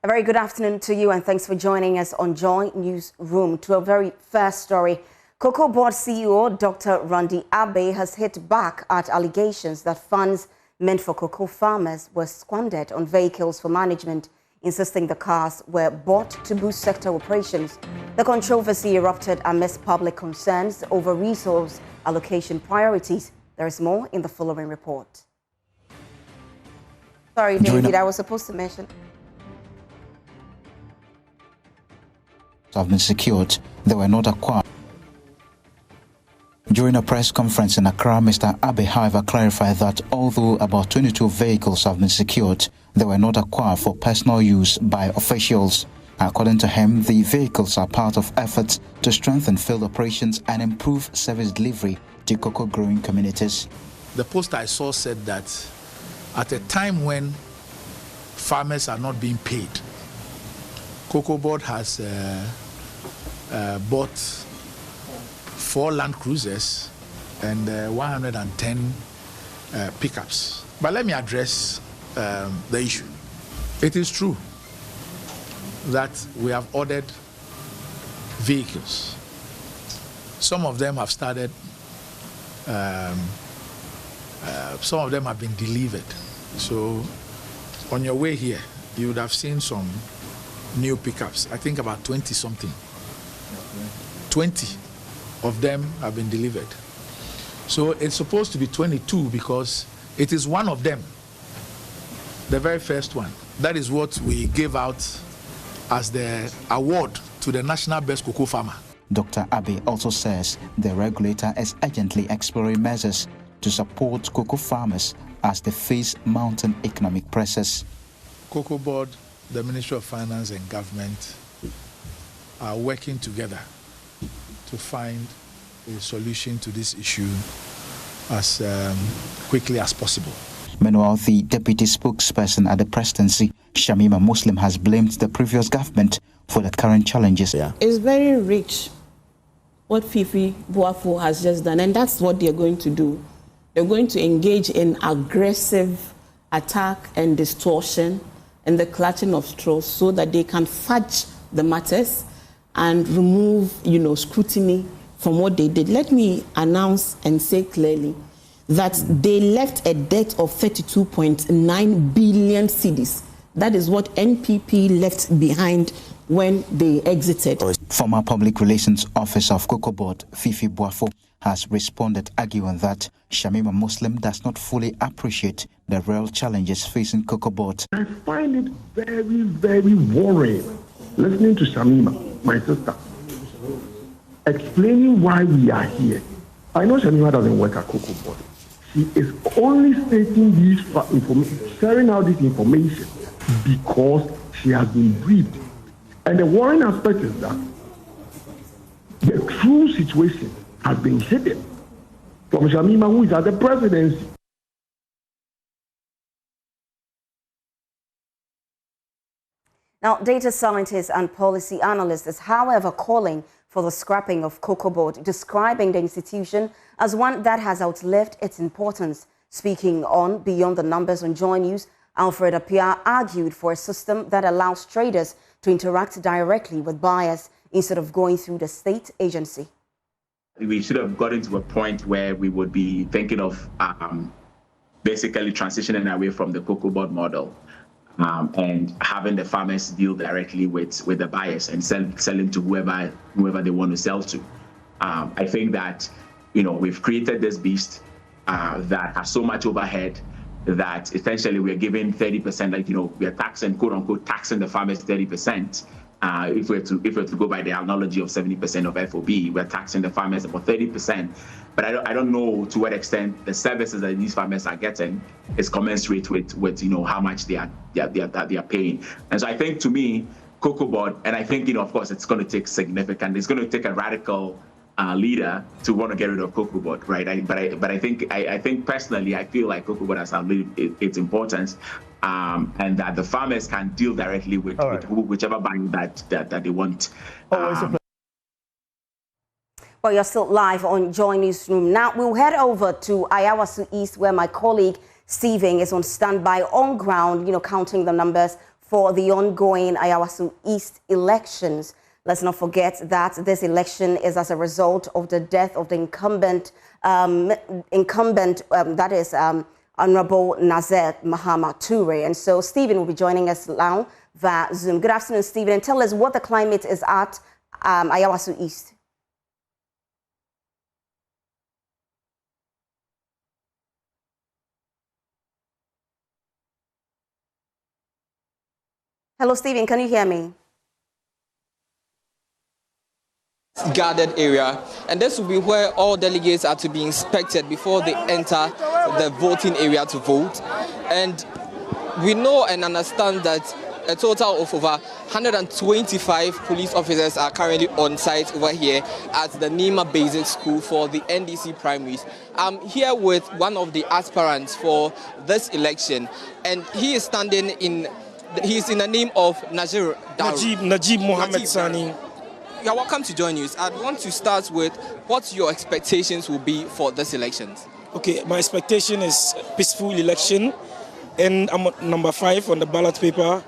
A very good afternoon to you and thanks for joining us on Joy Newsroom. To a very first story, Cocoa Board CEO Dr. Randy Abe has hit back at allegations that funds meant for cocoa farmers were squandered on vehicles for management, insisting the cars were bought to boost sector operations. The controversy erupted amidst public concerns over resource allocation priorities. There is more in the following report. Sorry, David, I was supposed to mention. Have been secured, they were not acquired. During a press conference in Accra, Mr. Abe, however, clarified that although about 22 vehicles have been secured, they were not acquired for personal use by officials. According to him, the vehicles are part of efforts to strengthen field operations and improve service delivery to cocoa growing communities. The post I saw said that at a time when farmers are not being paid, Cocoa Board has bought 4 Land Cruisers and 110 pickups. But let me address the issue. It is true that we have ordered vehicles. Some of them have started, some of them have been delivered. So on your way here, you would have seen some new pickups. I think about 20 something. 20 of them have been delivered. So it's supposed to be 22 because it is one of them, the very first one. That is what we gave out as the award to the National Best Cocoa Farmer. Dr. Abe also says the regulator is urgently exploring measures to support cocoa farmers as they face mounting economic pressures. Cocoa Board, the Ministry of Finance and Government are working together to find a solution to this issue as quickly as possible. Meanwhile, the deputy spokesperson at the presidency, Shamima Muslim, has blamed the previous government for the current challenges. It's very rich what Fifi Boafo has just done, and that's what they're going to do. They're going to engage in aggressive attack and distortion and the clutching of straws so that they can fudge the matters and remove, scrutiny from what they did. Let me announce and say clearly that they left a debt of 32.9 billion cedis. That is what NPP left behind when they exited. Former Public Relations Officer of Cocoa Board, Fifi Boafo, has responded, arguing that Shamima Muslim does not fully appreciate the real challenges facing Cocoa Board. I find it very, very worrying listening to Shamima, my sister, explaining why we are here. I know Shamima doesn't work at Cocoa Board. She is only stating these information, sharing out this information because she has been briefed. And the worrying aspect is that the true situation has been hidden from Shamima, who is at the presidency. Now, data scientists and policy analysts is, however, calling for the scrapping of Cocoa Board, describing the institution as one that has outlived its importance. Speaking on Beyond the Numbers on Joy News, Alfred Appiah argued for a system that allows traders to interact directly with buyers instead of going through the state agency. We should have gotten to a point where we would be thinking of basically transitioning away from the Cocoa Board model and having the farmers deal directly with the buyers and selling to whoever they want to sell to. I think that we've created this beast that has so much overhead that essentially we're giving 30%, we are taxing, quote unquote, taxing the farmers 30%. If we have to go by the analogy of 70% of FOB, we're taxing the farmers about 30%. But I don't know to what extent the services that these farmers are getting is commensurate with how much they are paying. And so I think, to me, Cocoa Board, and I think of course it's going to take a radical leader to want to get rid of Cocoa Board, right? But I think personally, I feel like Cocoa Board has outlived its importance. And that the farmers can deal directly with whichever bank that they want. Well, you're still live on Joy Newsroom. Now we'll head over to Ayawaso East, where my colleague Stephen is on standby on ground, counting the numbers for the ongoing Ayawaso East elections. Let's not forget that this election is as a result of the death of the incumbent, that is Honorable Nazir Mahama Toure. And so Stephen will be joining us now via Zoom. Good afternoon, Stephen, and tell us what the climate is at Ayawaso East. Hello, Stephen, can you hear me? Guarded area, and this will be where all delegates are to be inspected before they enter the voting area to vote. And we know and understand that a total of over 125 police officers are currently on site over here at the Nima Basic School for the NDC primaries. I'm here with one of the aspirants for this election, and he is standing in. He's in the name of Najib Mohammed Sani. You're welcome to JoyNews. I want to start with what your expectations will be for this election. Okay, my expectation is peaceful election, and I'm number 5 on the ballot paper.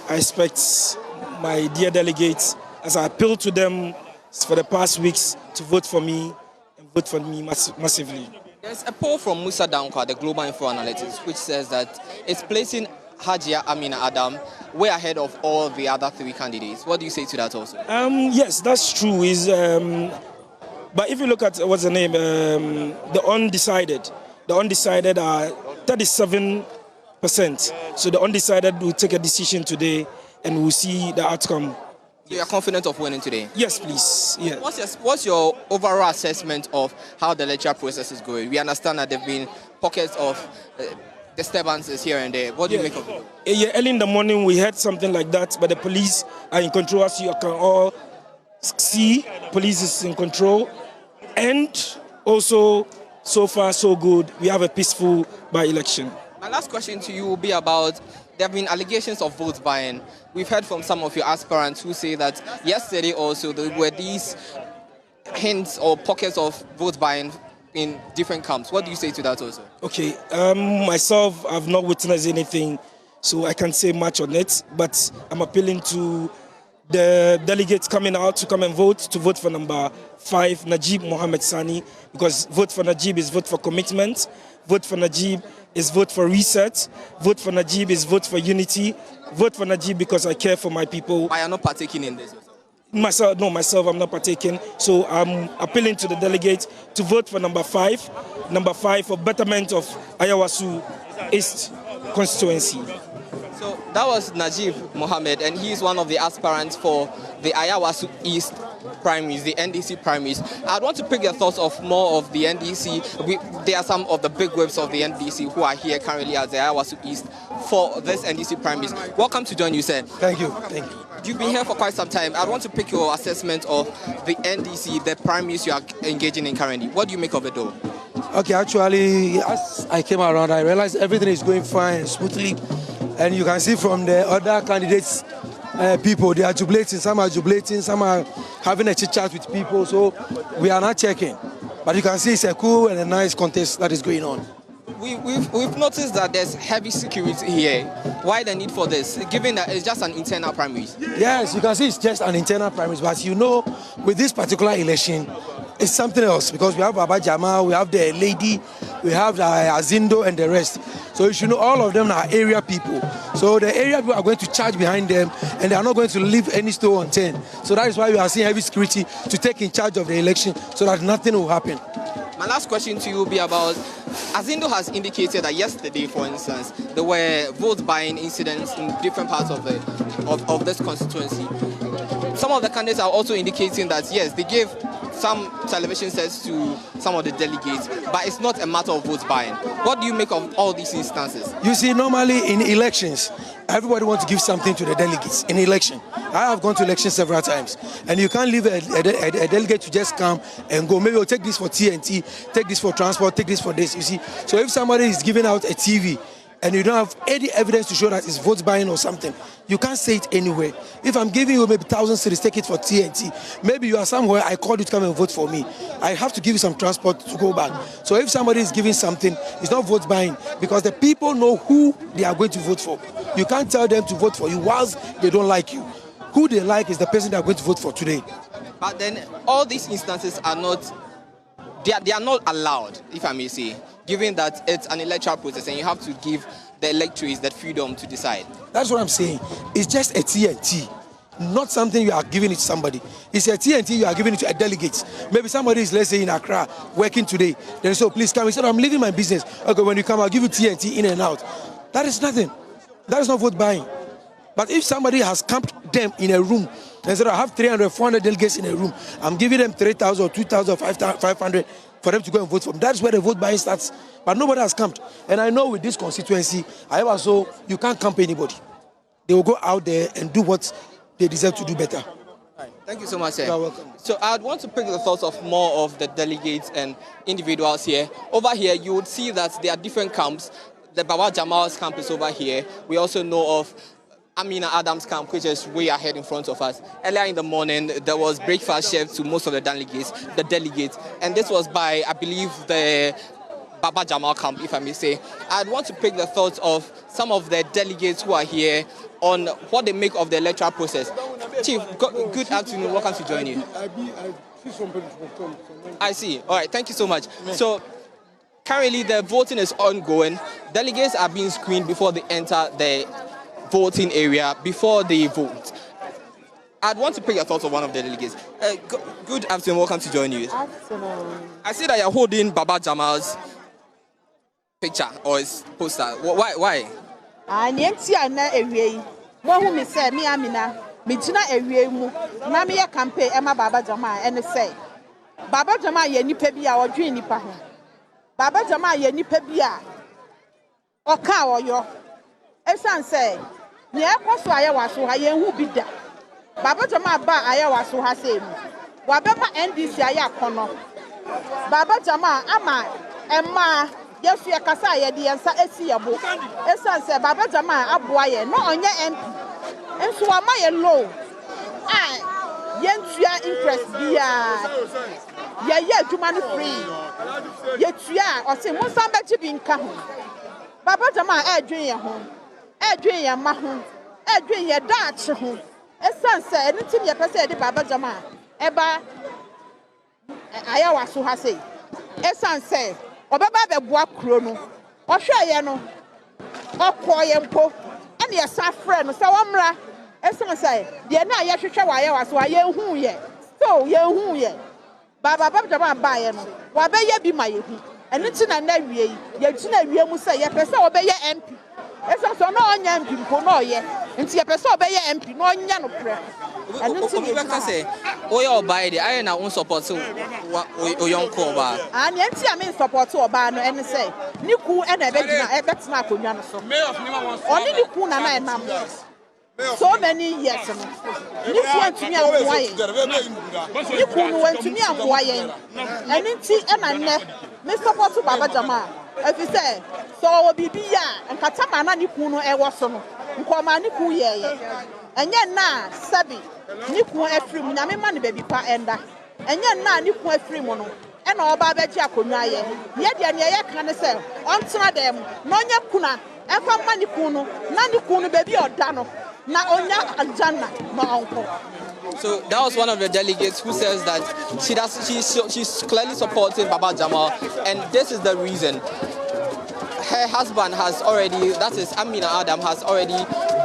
I expect my dear delegates, as I appeal to them for the past weeks, to vote for me and vote for me massively. There's a poll from Musa Dankwa, the Global Info Analytics, which says that it's placing Hajia Amina Adam way ahead of all the other 3 candidates. What do you say to that also? Yes, that's true. But if you look at what's the name, the undecided are 37%. So the undecided will take a decision today, and we'll see the outcome. You are confident of winning today? Yes, please. Yeah. What's your overall assessment of how the electoral process is going? We understand that there have been pockets of disturbances here and there. What do you make of it? Yeah, early in the morning we heard something like that, but the police are in control, as you can all see. Police is in control, and also so far so good. We have a peaceful by-election. My last question to you will be about, there have been allegations of vote buying. We've heard from some of your aspirants who say that yesterday also there were these hints or pockets of vote buying in different camps. What do you say to that also? Okay, myself, I've not witnessed anything, so I can't say much on it, but I'm appealing to the delegates coming out to come and vote for number 5, Najib Mohammed Sani, because vote for Najib is vote for commitment, vote for Najib is vote for reset, vote for Najib is vote for unity, vote for Najib because I care for my people. I am not partaking in this. Myself, I'm not partaking. So I'm appealing to the delegates to vote for number 5 for betterment of Ayawaso East constituency. So that was Najib Mohammed, and he is one of the aspirants for the Ayawaso East primaries, the NDC primaries. I'd want to pick your thoughts of more of the NDC. There are some of the big whips of the NDC who are here currently at the Ayawaso East for this NDC primaries. Welcome to JoyNews, sir. Thank you. Thank you. You've been here for quite some time. I want to pick your assessment of the NDC, the primaries you are engaging in currently. What do you make of it though? Okay, actually, as I came around, I realized everything is going fine, smoothly. And you can see from the other candidates, people, they are jubilating. Some are jubilating, some are having a chit-chat with people. So we are not checking. But you can see it's a cool and a nice contest that is going on. We've noticed that there's heavy security here. Why the need for this, given that it's just an internal primaries? Yes, you can see it's just an internal primaries, but you know, with this particular election, it's something else, because we have Baba Jama, we have the lady, we have the Azindo and the rest. So you should know all of them are area people. So the area people are going to charge behind them, and they are not going to leave any stone unturned. So that is why we are seeing heavy security to take in charge of the election, so that nothing will happen. My last question to you will be about, Azindo has indicated that yesterday, for instance, there were vote buying incidents in different parts of this constituency. Some of the candidates are also indicating that, yes, they gave some television sets to some of the delegates, but it's not a matter of vote buying. What do you make of all these instances? You see, normally in elections, everybody wants to give something to the delegates in election. I have gone to elections several times, and you can't leave a delegate to just come and go. Maybe you'll take this for TNT, take this for transport, take this for this, you see. So if somebody is giving out a TV, and you don't have any evidence to show that it's vote buying or something, you can't say it anywhere. If I'm giving you maybe 1,000 cedis, take it for TNT. Maybe you are somewhere, I called you to come and vote for me. I have to give you some transport to go back. So if somebody is giving something, it's not vote buying, because the people know who they are going to vote for. You can't tell them to vote for you whilst they don't like you. Who they like is the person they are going to vote for today. But then all these instances are not, they are not allowed, if I may say, given that it's an electoral process and you have to give the electorates that freedom to decide. That's what I'm saying. It's just a TNT, not something you are giving it to somebody. It's a TNT you are giving it to a delegate. Maybe somebody is, let's say, in Accra, working today. Then so please come. He said, I'm leaving my business. Okay, when you come, I'll give you TNT in and out. That is nothing. That is not vote buying. But if somebody has camped them in a room and said, I have 300, 400 delegates in a room, I'm giving them 3,000 or 2,000, 500 for them to go and vote for them. That's where the vote buying starts. But nobody has camped. And I know with this constituency, Ayawaso, you can't camp anybody. They will go out there and do what they deserve to do better. Right. Thank you so much, sir. You are welcome. So I'd want to pick the thoughts of more of the delegates and individuals here. Over here, you would see that there are different camps. The Baba Jamal's camp is over here. We also know of Amina Adams' camp, which is way ahead in front of us. Earlier in the morning, there was breakfast served to most of the delegates, and this was by, I believe, the Baba Jamal camp, if I may say. I'd want to pick the thoughts of some of the delegates who are here on what they make of the electoral process. Chief, good afternoon. Welcome to join you. I see. All right. Thank you so much. So currently, the voting is ongoing. Delegates are being screened before they enter the voting area, before they vote. I'd want to pick your thoughts of one of the delegates. Good afternoon. Welcome to JoyNews. I see that you're holding Baba Jamal's picture or his poster. Why? Baba Jamal ye nipa bi a odwen nipa ho. Baba Jamal ye nipa bi a oka oyo. Esan say ne ekoso Ayawaso ha ye hu bi da. Baba Jamal ba Ayawaso ha say mu. Wa bema NDC aya kono. Baba Jamal ama emma yesu ye kasa ye de yensa esi yebo. Esan say Baba Jamal aboa ye no onye MP. Enso wa ma ye low. Yentua interest bia ye adwuma no free yetua o se monsan bechi bi nka ho Baba Jamal adwen ye ho adwen ye ma ho adwen ye daache ho esanse enitim ye pese de Baba Jamal eba Ayawaso ha sei esanse obeba be boa kro no o hwe ye no okoye mpo ene ye safre no se womra esanse de na ye hwehwe wa Ayawaso aye hu ye so ye hu ye Baba Jamal ba ye no wa be ye bi ma ye hu eni ti na wie yi ye ti na wie mu se ye pese obe ye MP esanse no onya MP mpo no ye nti ye pese obe ye MP no onya no pre eni ti ye ka say o ye oba de aye na un support o yonko ba ani enti a me support oba no eni say ni ku e na e be gina e betina akonwa no so oni ni ku na enam so many years no ni ku antumi amwa ye ni ku no antumi amwa ye eni nti e na nne me support Baba Jamal efi say so obibi ya nkata ma na ni ku no e wo so no nkoma ni ku ye enye na sabi ni ku afrim nyame ma ne baby pa enda enye na ni ku afrim no e na oba beji akonwa ye ye de ne ye kan say ontena dem no nya kuna e fa ma ni ku no na ni ku no baby oda no na onya aljanna ma onko. So that was one of the delegates who says that she's clearly supporting Baba Jamal, and this is the reason. Her husband has already, that is Amina Adam, has already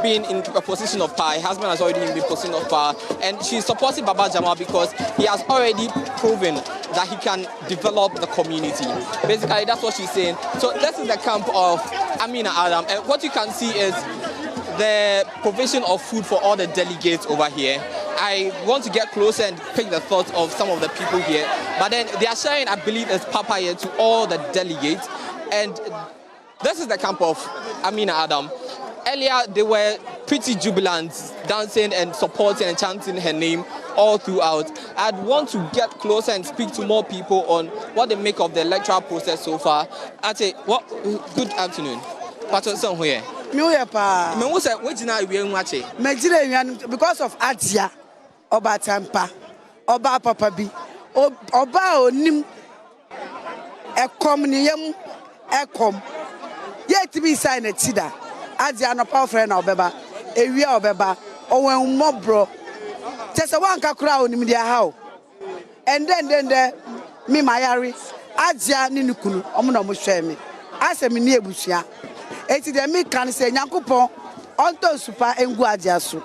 been in a position of power. Her husband has already been in a position of power, and she's supporting Baba Jamal because he has already proven that he can develop the community. Basically, that's what she's saying. So this is the camp of Amina Adam, and what you can see is the provision of food for all the delegates over here. I want to get closer and pick the thoughts of some of the people here. But then they are sharing, I believe, as papaya to all the delegates. And this is the camp of Amina Adam. Earlier, they were pretty jubilant, dancing and supporting and chanting her name all throughout. I'd want to get closer and speak to more people on what they make of the electoral process so far. Ate, good afternoon. Pato son here. Me pa. Me wo say wejina ewie nwache. Mejire ewian because of Adia Oba Tampa. Oba papa bi. Oba onim ekom ni yam ekom. Yet be sign a tida. Adia no power friend obeba. Ewia obeba. Owen mobro. Just a one kakura onim dia how. And then me mayari Adia ni nukunu omo na mo hwe me. Ase me ni ebusua. Eti de me kan se Nyankopon onto super engu Adia so.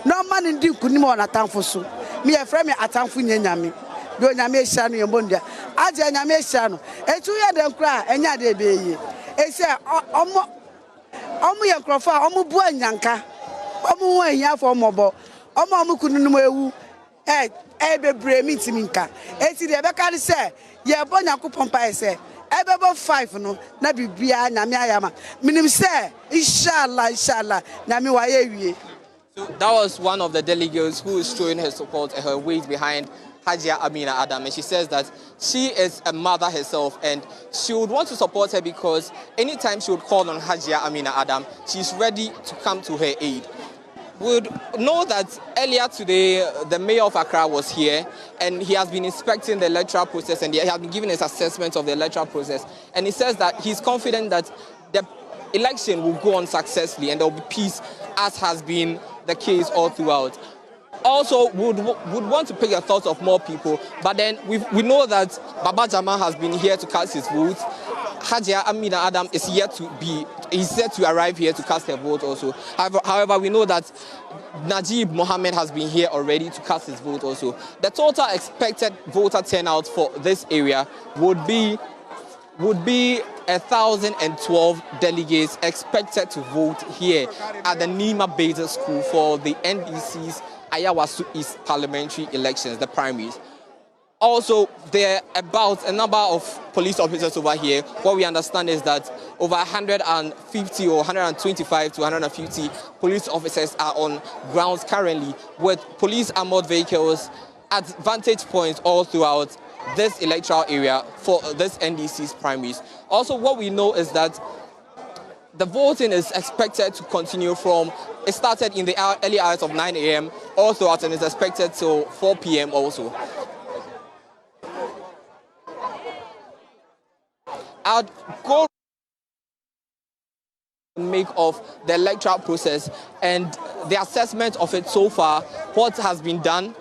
No man ndi nkunim on atamfo so. Me e frɛ me atamfo nyanyame. Do nyame ehia no yembondia. Adia nyame ehia no. Etu ye de nkura enya de beye. Ese omo ye nkrofa omo bu anyanka. Omo hu ahia fo omobo. Omo kununum ewu. Bebre mi nka. Eti de be kan se ye bo Nyankopon pa se Ebebo 5 no na bibia nyame ayama. Minim say inshallah nyame waye wie. So that was one of the delegates who is showing her support and her weight behind Hajia Amina Adam, and she says that she is a mother herself and she would want to support her because anytime she would call on Hajia Amina Adam, she's ready to come to her aid. We would know that earlier today, the mayor of Accra was here and he has been inspecting the electoral process and he has been giving his assessment of the electoral process. And he says that he's confident that the election will go on successfully and there will be peace, as has been the case all throughout. Also, would want to pick the thoughts of more people, but then we know that Baba Jama has been here to cast his vote. Hajia Amina Adam is yet to arrive here to cast her vote also. However, we know that Najib Mohammed has been here already to cast his vote also. The total expected voter turnout for this area would be 1,012 delegates expected to vote here at the Nima Basic School for the NDC's Ayawaso East parliamentary elections, the primaries. Also, there are about a number of police officers over here. What we understand is that over 150 or 125 to 150 police officers are on grounds currently with police armored vehicles at vantage points all throughout this electoral area for this NDC's primaries. Also, what we know is that the voting is expected to continue it started in the early hours of 9 a.m. all throughout and is expected till 4 p.m. also. I'd go make of the electoral process and the assessment of it so far, what has been done.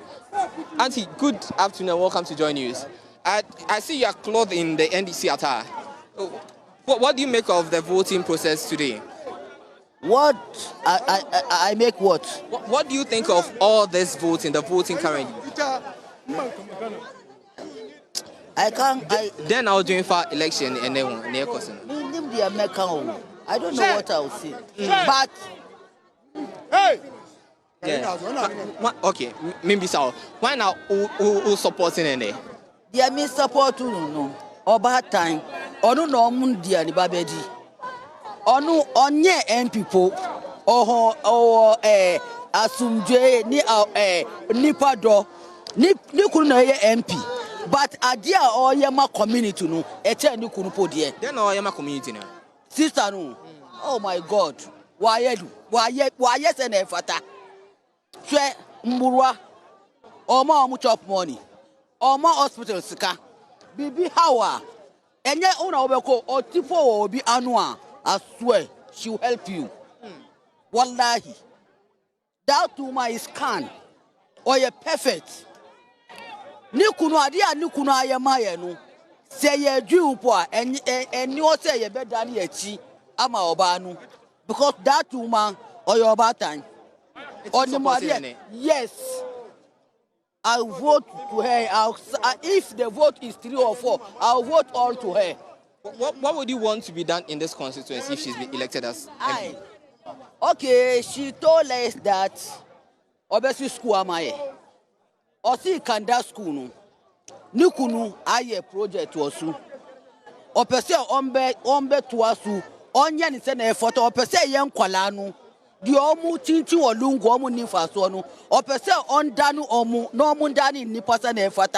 Auntie, good afternoon, welcome to Joy News. I see you are clothed in the NDC attire. What do you make of the voting process today? What? I make what? What do you think of all this voting, the voting currently? Then I was doing for election and then near cousin. I don't know what I'll say. But yeah. Okay, maybe so. Why now who supporting any? They are support no. Over time. Onu no mundi ani babedi. Onu onye MPpo. Asumdwe ni nipa do. Ni kunu na ye MP. But adia oyema community no eche ni kunu po de. Then oyema community na. Sister no. Oh my God. Why se na fata. Hwe mburwa. Omo chop money. Omo hospital sika. Bibi hawa. Enye una obeko otifo obi anua. I swear she will help you. Wallahi. That woman is can. Or you perfect. Ni kunu adia ni kunu ayemaye no. Se ye dwu po a eni o se ye beda na echi ama oba no. Because that woman or your bad time. Yes. I'll vote to her. If the vote is 3 or 4, I'll vote all to her. What would you want to be done in this constituency if she's been elected as MP? Okay, she told us that obviously school amaye. Osi kanda school no. Nikunu aye project wasu. Opese ombe tuasu. Onya ni se na effort opese yen kwala no. Di omu tinti wolungu omu nifa so no. Opese ondanu omu no omu ndani nipa se na effort.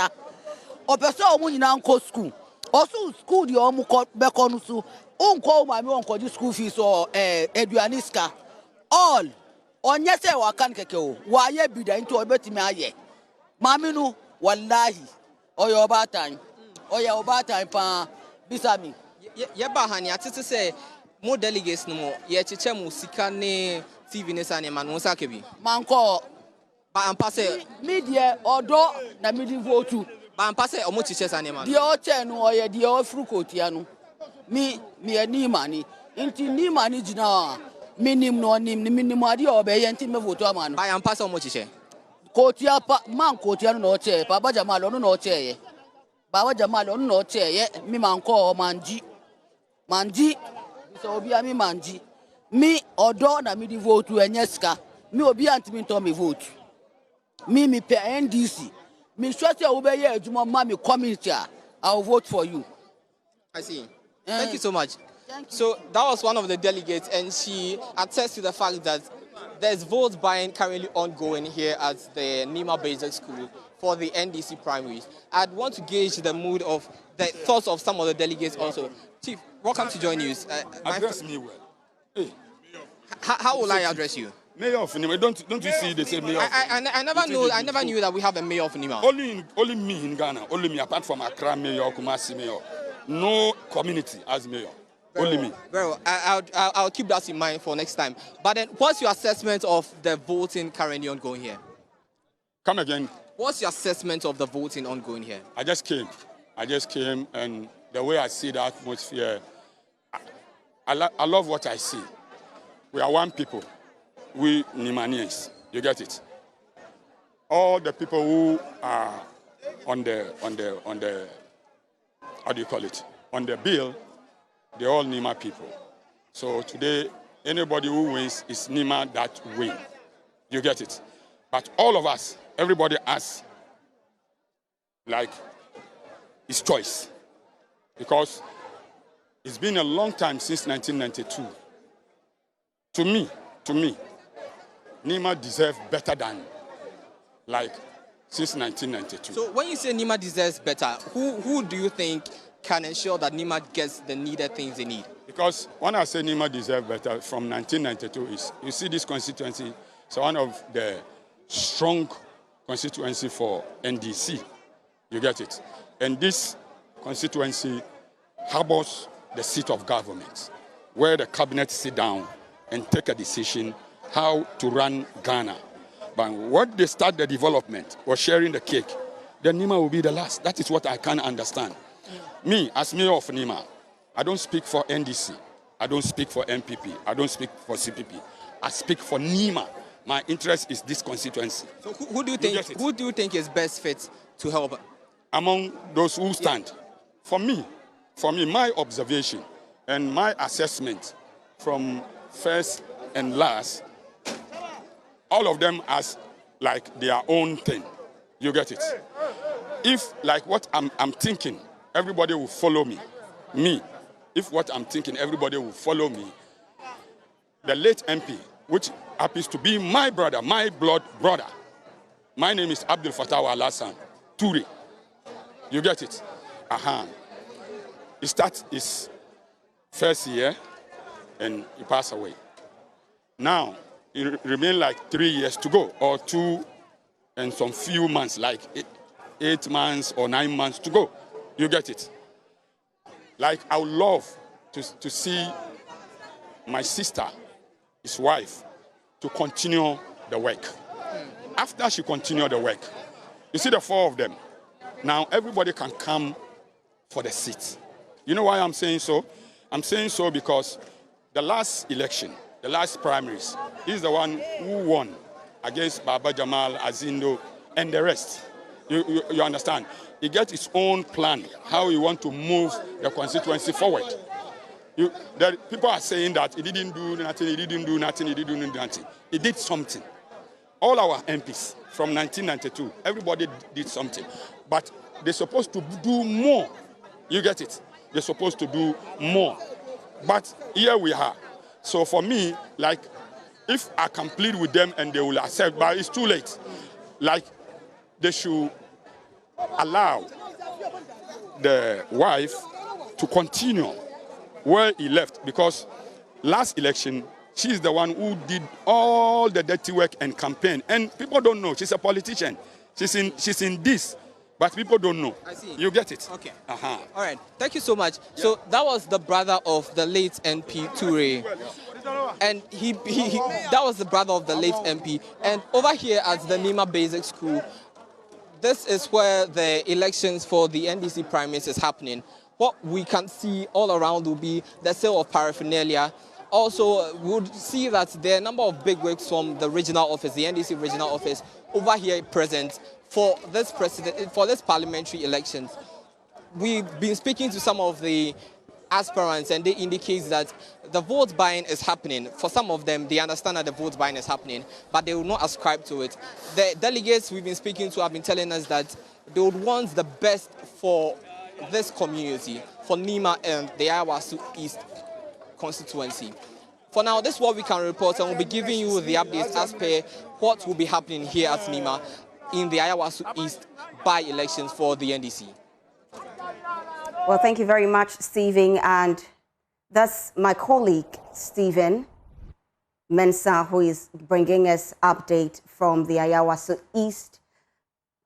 Opese omu nyina nko school. Also school di omu beko no so. Unko my unko school fees or eduaniska. All on yes, I can't keke. Why ye be there into a betty me? Maminu, wallahi, or your bad time, or your bad time, pa, bisami. Yabahani, I just say more delegates no more. Yet, Sikane, TV Nesani, Manusakebi. Manko, but I'm passing media or door, na midi vote to. But I'm passing or much chess animal. The old ten or the old frucotiano. Me a ni money, into ni money, minim no nim, minimadi or bay and Tim vote man. I am passing much chess. Kotia man kotia no chair, Baba Jamal no chair. Baba Jamal no chair, me manko manji. Manji, so be a me manji. Me or na me vote to Enyeska. Me obi antimi to me vote. Me pe NDC. Me sure say obey Juma mami community. I'll vote for you. I see. Thank you so much. So that was one of the delegates, and she attests to the fact that there's vote buying currently ongoing here at the Nima Basic School for the NDC primaries. I'd want to gauge the mood of the thoughts of some of the delegates also. Chief, welcome to Joy News. Address me well. Hey. How will I address you? Mayor of Nima. Don't you see the same mayor? I never knew that we have a mayor of Nima. Only me in Ghana. Only me, apart from Accra mayor, Kumasi mayor. No community as mayor. Only me. Very well. I'll keep that in mind for next time. But then, what's your assessment of the voting currently ongoing here? Come again. What's your assessment of the voting ongoing here? I just came, and the way I see the atmosphere, I love what I see. We are one people. We Nimanians. You get it? All the people who are on the how do you call it? On the bill, they're all Nima people. So today, anybody who wins is Nima that win. You get it? But all of us, everybody has, like, his choice. Because it's been a long time since 1992. To me, Nima deserves better than, like, since 1992. So when you say Nima deserves better, who do you think can ensure that Nima gets the needed things they need? Because when I say Nima deserves better from 1992 is, you see this constituency, it's one of the strong constituency for NDC. You get it? And this constituency harbors the seat of government, where the cabinet sit down and take a decision how to run Ghana. But when they start the development or sharing the cake, then Nima will be the last. That is what I can't understand. Me, as mayor of Nima, I don't speak for NDC. I don't speak for MPP. I don't speak for CPP. I speak for Nima. My interest is this constituency. So who do you think is best fit to help? Among those who stand, for me, my observation and my assessment from first and last, all of them as like their own thing. You get it? If like what I'm thinking, everybody will follow me. If what I'm thinking, everybody will follow me. The late MP, which happens to be my brother, my blood brother. My name is Abdul Fattah Al-Hassan Toure. You get it? He starts his first year and he passed away. Now, it remains like 3 years to go, or 2 and some few months, like 8 months or 9 months to go. You get it? Like, I would love to see my sister, his wife, to continue the work. After she continued the work, you see the 4 of them. Now, everybody can come for the seat. You know why I'm saying so? I'm saying so because the last election, the last primaries, he's the one who won against Baba Jamal, Azindo, and the rest. You understand? He gets his own plan, how he wants to move the constituency forward. People are saying that he didn't do nothing, he didn't do nothing, he didn't do nothing. He did something. All our MPs from 1992, everybody did something. But they're supposed to do more. You get it? They're supposed to do more. But here we are. So for me, like, if I can plead with them and they will accept, but it's too late. Like, they should allow the wife to continue where he left, because last election, she's the one who did all the dirty work and campaign. And people don't know. She's a politician. She's in this, but people don't know. I see. You get it? Okay. All right. Thank you so much. Yeah. So that was the brother of the late MP Toure. And that was the brother of the late MP. And over here at the Nima Basic School, this is where the elections for the NDC primaries is happening. What we can see all around will be the sale of paraphernalia. Also, we would see that there are a number of bigwigs from the regional office, the NDC regional office, over here present for this parliamentary elections. We've been speaking to some of the aspirants, and they indicate that the vote buying is happening. For some of them, they understand that the vote buying is happening, but they will not ascribe to it. The delegates we've been speaking to have been telling us that they would want the best for this community, for Nima and the Ayawaso East constituency. For now, this is what we can report, and we'll be giving you the updates as per what will be happening here at Nima in the Ayawaso East by-elections for the NDC. Well, thank you very much, Stephen. And that's my colleague, Stephen Mensah, who is bringing us update from the Ayawaso East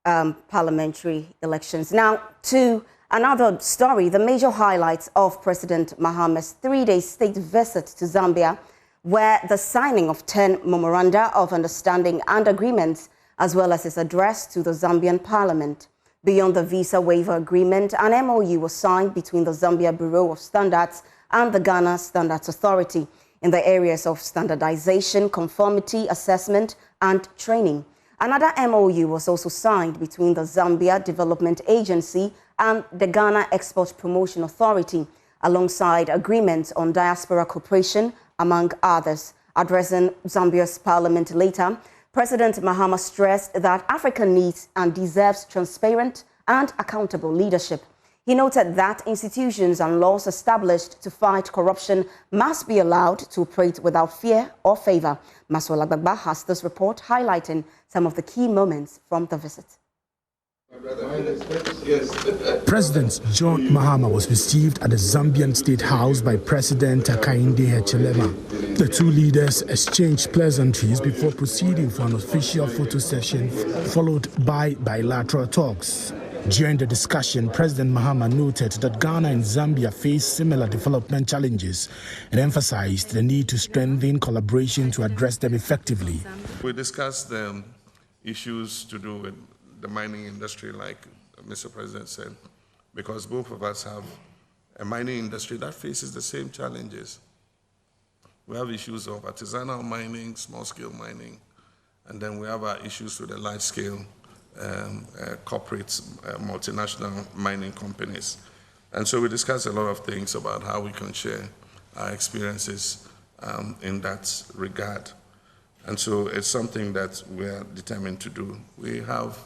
parliamentary elections. Now, to another story, the major highlights of President Mahama's 3-day state visit to Zambia were the signing of 10 memoranda of understanding and agreements, as well as his address to the Zambian parliament. Beyond the visa waiver agreement, an MOU was signed between the Zambia Bureau of Standards and the Ghana Standards Authority in the areas of standardization, conformity, assessment, and training. Another MOU was also signed between the Zambia Development Agency and the Ghana Export Promotion Authority, alongside agreements on diaspora cooperation, among others. Addressing Zambia's parliament later, President Mahama stressed that Africa needs and deserves transparent and accountable leadership. He noted that institutions and laws established to fight corruption must be allowed to operate without fear or favor. Maswala Gbagba has this report highlighting some of the key moments from the visit. President John Mahama was received at the Zambian State House by President Hakainde Hichilema. The two leaders exchanged pleasantries before proceeding for an official photo session, followed by bilateral talks. During the discussion, President Mahama noted that Ghana and Zambia face similar development challenges and emphasized the need to strengthen collaboration to address them effectively. We discussed issues to do with the mining industry, like Mr. President said, because both of us have a mining industry that faces the same challenges. We have issues of artisanal mining, small-scale mining, and then we have our issues with the large-scale corporate multinational mining companies. And so we discussed a lot of things about how we can share our experiences in that regard. And so it's something that we're determined to do. We have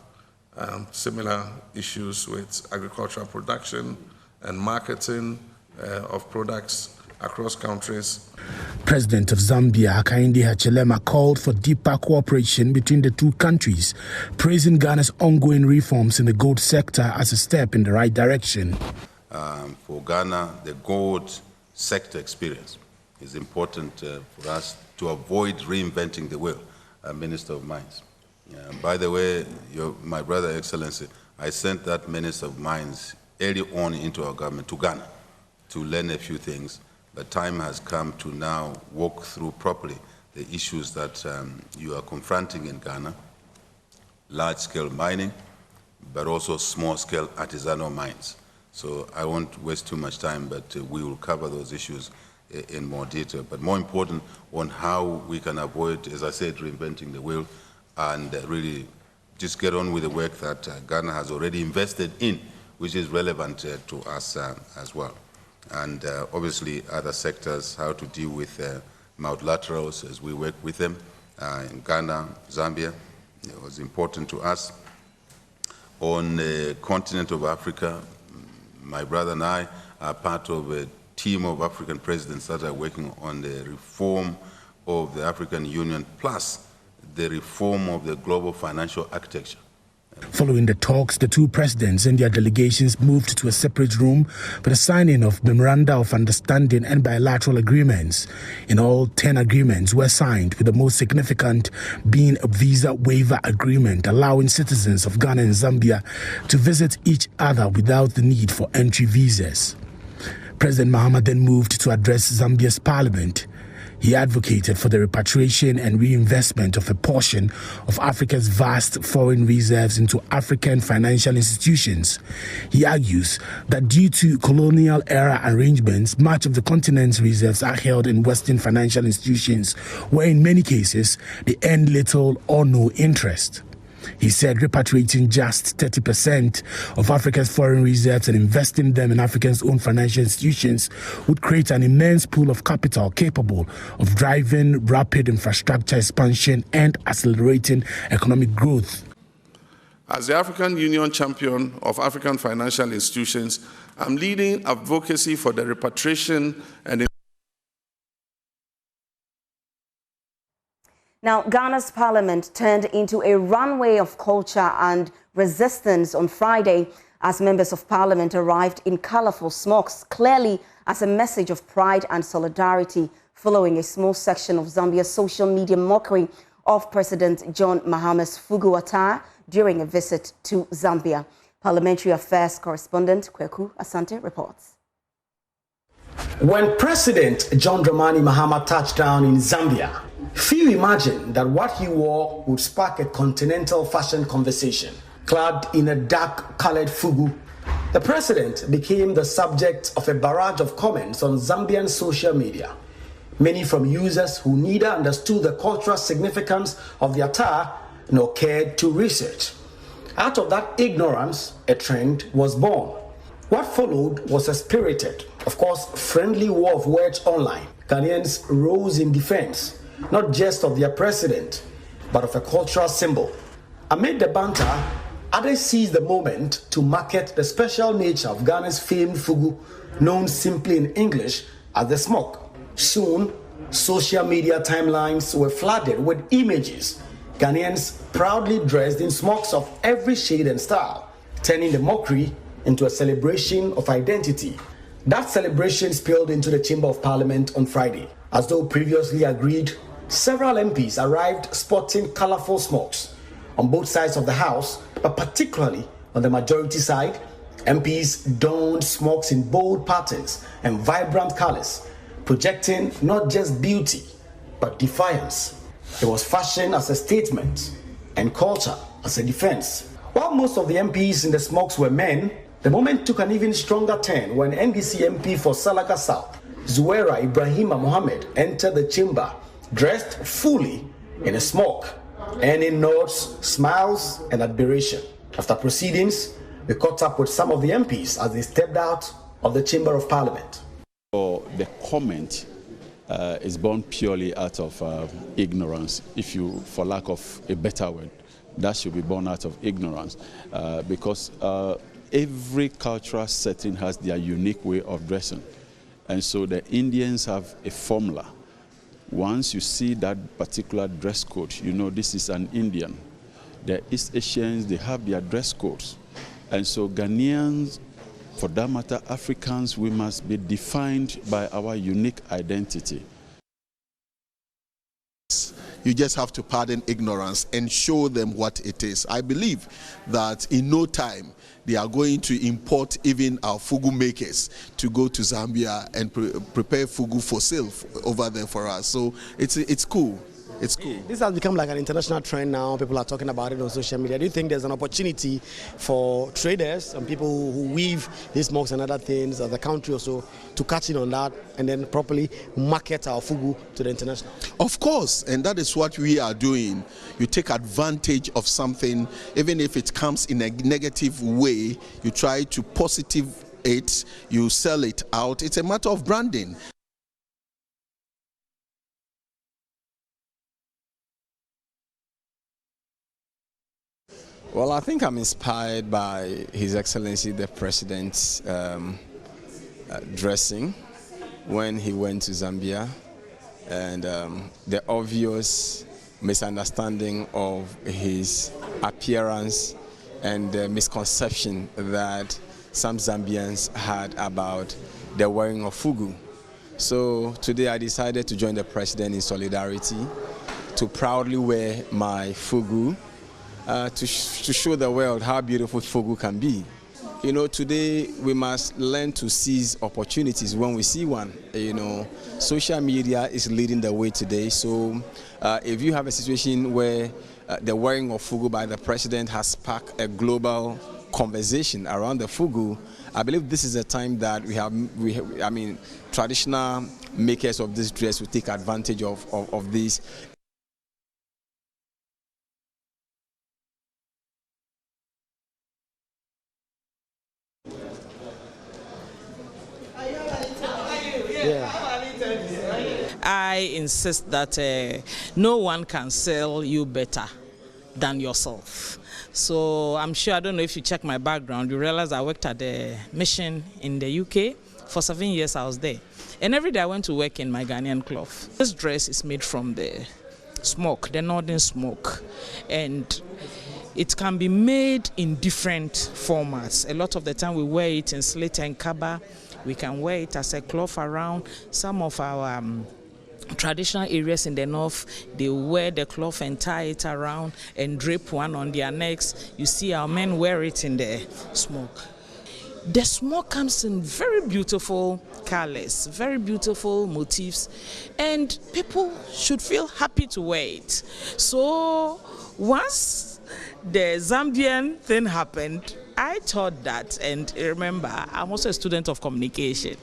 similar issues with agricultural production and marketing of products across countries. President of Zambia, Hakainde Hichilema, called for deeper cooperation between the two countries, praising Ghana's ongoing reforms in the gold sector as a step in the right direction. For Ghana, the gold sector experience is important for us to avoid reinventing the wheel, Minister of Mines. By the way, my brother, Excellency, I sent that Minister of Mines early on into our government to Ghana to learn a few things. The time has come to now walk through properly the issues that you are confronting in Ghana, large-scale mining, but also small-scale artisanal mines. So I won't waste too much time, but we will cover those issues in more detail. But more important, on how we can avoid, as I said, reinventing the wheel, and really just get on with the work that Ghana has already invested in, which is relevant to us as well. And obviously other sectors, how to deal with multilaterals as we work with them in Ghana, Zambia. It was important to us. On the continent of Africa, my brother and I are part of a team of African presidents that are working on the reform of the African Union, plus the reform of the global financial architecture. Following the talks, the two presidents and their delegations moved to a separate room for the signing of memoranda of understanding and bilateral agreements. In all, 10 agreements were signed, with the most significant being a visa waiver agreement allowing citizens of Ghana and Zambia to visit each other without the need for entry visas. President Mahama then moved to address Zambia's parliament. He advocated for the repatriation and reinvestment of a portion of Africa's vast foreign reserves into African financial institutions. He argues that due to colonial-era arrangements, much of the continent's reserves are held in Western financial institutions, where in many cases they earn little or no interest. He said repatriating just 30% of Africa's foreign reserves and investing them in Africa's own financial institutions would create an immense pool of capital capable of driving rapid infrastructure expansion and accelerating economic growth. As the African Union champion of African financial institutions, I'm leading advocacy for the repatriation and Now, Ghana's parliament turned into a runway of culture and resistance on Friday as members of parliament arrived in colorful smocks, clearly as a message of pride and solidarity following a small section of Zambia's social media mockery of President John Mahama's Fugu attire during a visit to Zambia. Parliamentary Affairs correspondent Kweku Asante reports. When President John Dramani Mahama touched down in Zambia, few imagined that what he wore would spark a continental fashion conversation. Clad in a dark-colored fugu, the president became the subject of a barrage of comments on Zambian social media, many from users who neither understood the cultural significance of the attire nor cared to research. Out of that ignorance, a trend was born. What followed was a spirited, of course, friendly war of words online. Ghanaians rose in defense, not just of their president, but of a cultural symbol. Amid the banter, others seized the moment to market the special nature of Ghana's famed fugu, known simply in English as the smock. Soon, social media timelines were flooded with images, Ghanaians proudly dressed in smocks of every shade and style, turning the mockery into a celebration of identity. That celebration spilled into the Chamber of Parliament on Friday. As though previously agreed, several MPs arrived sporting colorful smocks on both sides of the House, but particularly on the majority side. MPs donned smocks in bold patterns and vibrant colors, projecting not just beauty, but defiance. It was fashion as a statement and culture as a defense. While most of the MPs in the smocks were men, the moment took an even stronger turn when NDC MP for Salaka South, Zuwaira Ibrahima Mohammed, entered the chamber dressed fully in a smock, earning nods, smiles, and admiration. After proceedings, we caught up with some of the MPs as they stepped out of the Chamber of Parliament. The comment is born purely out of ignorance, for lack of a better word. That should be born out of ignorance, because every cultural setting has their unique way of dressing. And so the Indians have a formula. Once you see that particular dress code, you know this is an Indian. The East Asians, they have their dress codes. And so Ghanaians, for that matter, Africans, we must be defined by our unique identity. You just have to pardon ignorance and show them what it is. I believe that in no time they are going to import even our fugu makers to go to Zambia and prepare fugu for sale over there for us. So it's cool. It's cool. This has become like an international trend now. People are talking about it on social media. Do you think there's an opportunity for traders and people who weave these smokes and other things as a country also to catch in on that and then properly market our fugu to the international? Of course, and that is what we are doing. You take advantage of something, even if it comes in a negative way, you try to positive it, you sell it out. It's a matter of branding. Well, I think I'm inspired by His Excellency the President's dressing when he went to Zambia, and the obvious misunderstanding of his appearance and the misconception that some Zambians had about the wearing of Fugu. So today I decided to join the president in solidarity to proudly wear my Fugu to show the world how beautiful Fugu can be. You know, today we must learn to seize opportunities when we see one. You know, social media is leading the way today. So if you have a situation where the wearing of Fugu by the president has sparked a global conversation around the Fugu, I believe this is a time that I mean, traditional makers of this dress will take advantage of this. I insist that no one can sell you better than yourself. So I'm sure, I don't know if you check my background, you realize I worked at the mission in the UK. For 7 years I was there. And every day I went to work in my Ghanaian cloth. This dress is made from the smoke, the northern smoke. And it can be made in different formats. A lot of the time we wear it in slit and kaba. We can wear it as a cloth around. Some of our traditional areas in the north, they wear the cloth and tie it around and drape one on their necks. You see our men wear it in the smoke. The smoke comes in very beautiful colors, very beautiful motifs, and people should feel happy to wear it. So once the Zambian thing happened, I thought that, and remember, I'm also a student of communication.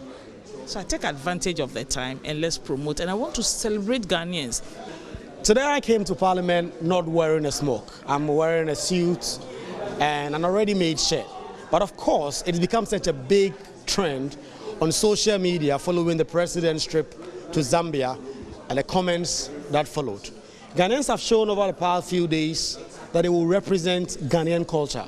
So I take advantage of the time and let's promote. And I want to celebrate Ghanaians. Today I came to Parliament not wearing a smoke. I'm wearing a suit and an already made shirt. But of course, it's become such a big trend on social media following the president's trip to Zambia and the comments that followed. Ghanaians have shown over the past few days that they will represent Ghanaian culture,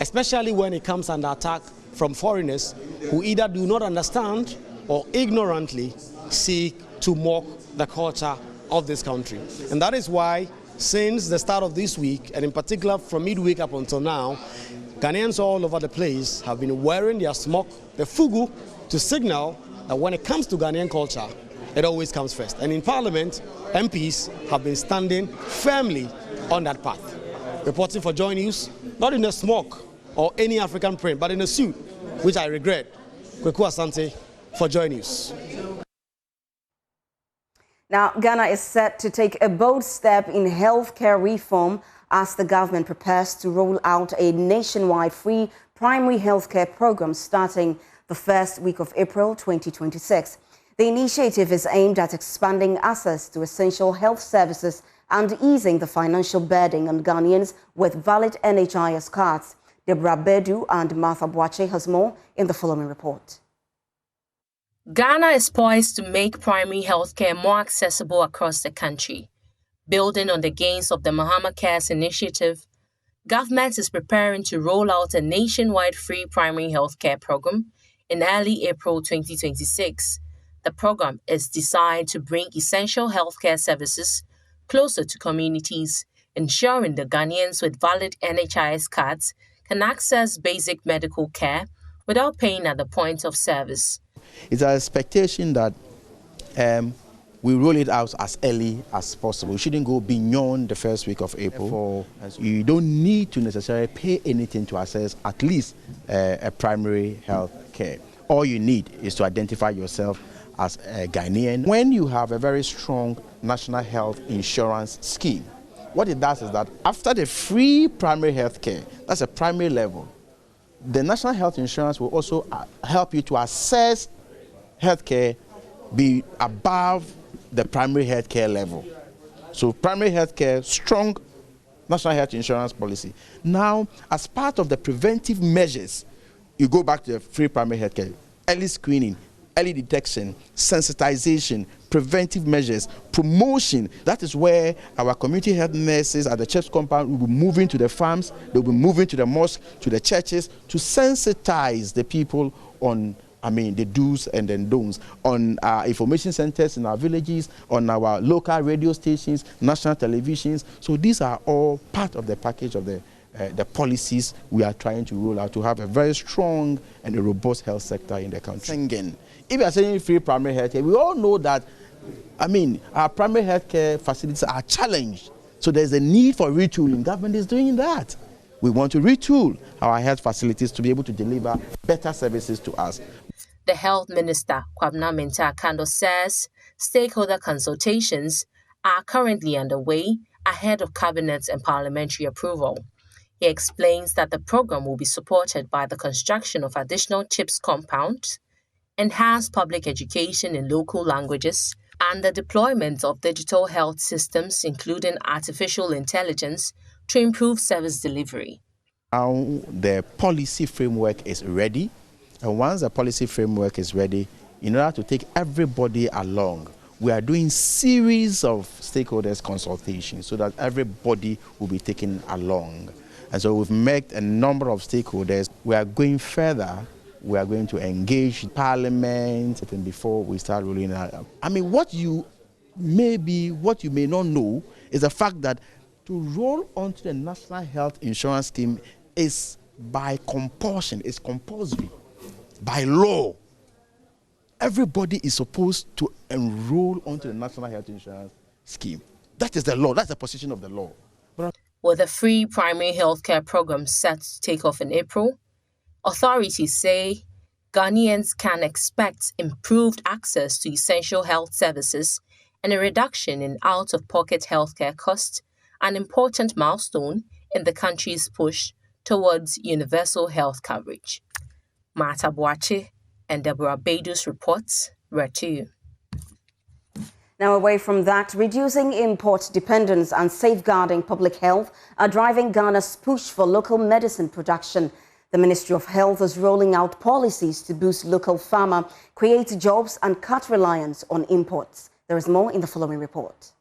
especially when it comes under attack from foreigners who either do not understand or ignorantly seek to mock the culture of this country. And that is why, since the start of this week, and in particular from midweek up until now, Ghanaians all over the place have been wearing their smock, the Fugu, to signal that when it comes to Ghanaian culture, it always comes first. And in Parliament, MPs have been standing firmly on that path. Reporting for Joy News, not in a smock or any African print, but in a suit, which I regret. Kweku Asante for Joy News. Now, Ghana is set to take a bold step in healthcare reform as the government prepares to roll out a nationwide free primary healthcare program starting the first week of April 2026. The initiative is aimed at expanding access to essential health services and easing the financial burden on Ghanaians with valid NHIS cards. Deborah Bedu and Martha Boache has more in the following report. Ghana is poised to make primary healthcare more accessible across the country. Building on the gains of the Mahama Cares initiative, government is preparing to roll out a nationwide free primary healthcare program in early April 2026. The program is designed to bring essential healthcare services closer to communities, ensuring the Ghanaians with valid NHIS cards can access basic medical care without paying at the point of service. It's our expectation that we roll it out as early as possible. We shouldn't go beyond the first week of April. You don't need to necessarily pay anything to access at least a primary health care. All you need is to identify yourself as a Ghanaian. When you have a very strong national health insurance scheme, what it does is that after the free primary health care, that's a primary level, the national health insurance will also help you to assess healthcare be above the primary healthcare level. So primary healthcare, strong national health insurance policy. Now, as part of the preventive measures, you go back to the free primary healthcare, early screening, early detection, sensitization, preventive measures, promotion. That is where our community health nurses at the church compound will be moving to the farms, they'll be moving to the mosques, to the churches, to sensitize the people on the do's and the don'ts, on our information centers in our villages, on our local radio stations, national televisions. So these are all part of the package of the the policies we are trying to roll out to have a very strong and a robust health sector in the country. If we are saying free primary health care, we all know that, our primary health care facilities are challenged. So there's a need for retooling. Government is doing that. We want to retool our health facilities to be able to deliver better services to us. The Health Minister, Kwabena Mintah-Kando, says stakeholder consultations are currently underway ahead of cabinet and parliamentary approval. He explains that the program will be supported by the construction of additional CHIPS compounds, enhanced public education in local languages, and the deployment of digital health systems, including artificial intelligence, to improve service delivery. Now the policy framework is ready, and once the policy framework is ready, in order to take everybody along, we are doing series of stakeholders consultations so that everybody will be taken along. And so we've met a number of stakeholders. We are going further. We are going to engage Parliament even before we start rolling out. What you may not know is the fact that to roll onto the National Health Insurance Scheme is by compulsion, it's compulsory, by law. Everybody is supposed to enroll onto the National Health Insurance Scheme. That is the law, that's the position of the law. With the free primary healthcare program set to take off in April, authorities say Ghanaians can expect improved access to essential health services and a reduction in out-of-pocket healthcare costs, an important milestone in the country's push towards universal health coverage. Martha Boache and Deborah Beidus reports. Read to you. Now, away from that, reducing import dependence and safeguarding public health are driving Ghana's push for local medicine production. The Ministry of Health is rolling out policies to boost local farmer, create jobs and cut reliance on imports. There is more in the following report.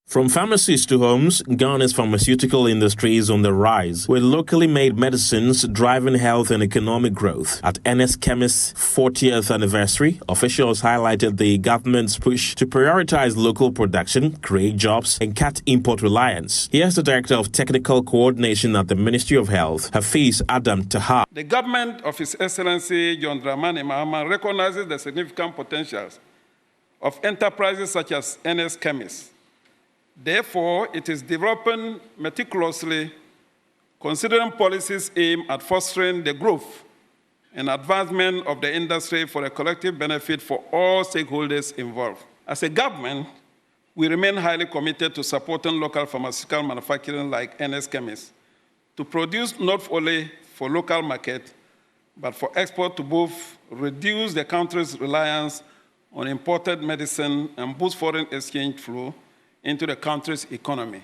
From pharmacies to homes, Ghana's pharmaceutical industry is on the rise, with locally made medicines driving health and economic growth. At NS Chemist's 40th anniversary, officials highlighted the government's push to prioritize local production, create jobs, and cut import reliance. Here's the Director of Technical Coordination at the Ministry of Health, Hafiz Adam Taha. The government of His Excellency John Dramani Mahama recognizes the significant potentials of enterprises such as NS Chemist. Therefore, it is developing meticulously, considering policies aimed at fostering the growth and advancement of the industry for a collective benefit for all stakeholders involved. As a government, we remain highly committed to supporting local pharmaceutical manufacturing like NS Chemist to produce not only for local market, but for export to both reduce the country's reliance on imported medicine and boost foreign exchange flow into the country's economy.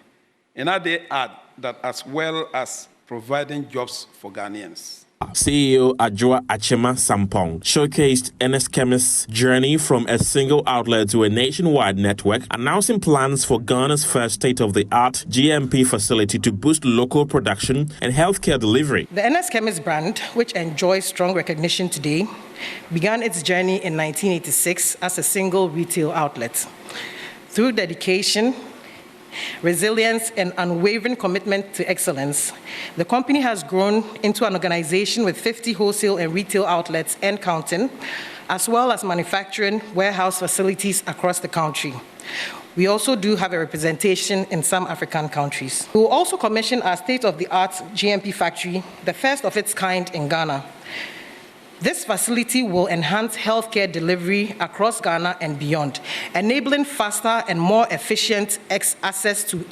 And they add that as well as providing jobs for Ghanaians. CEO Adjoa Achema Sampong showcased NS Chemist's journey from a single outlet to a nationwide network, announcing plans for Ghana's first state-of-the-art GMP facility to boost local production and healthcare delivery. The NS Chemist brand, which enjoys strong recognition today, began its journey in 1986 as a single retail outlet. Through dedication, resilience, and unwavering commitment to excellence, the company has grown into an organization with 50 wholesale and retail outlets and counting, as well as manufacturing warehouse facilities across the country. We also do have a representation in some African countries. We will also commission our state-of-the-art GMP factory, the first of its kind in Ghana. This facility will enhance healthcare delivery across Ghana and beyond, enabling faster and more efficient access to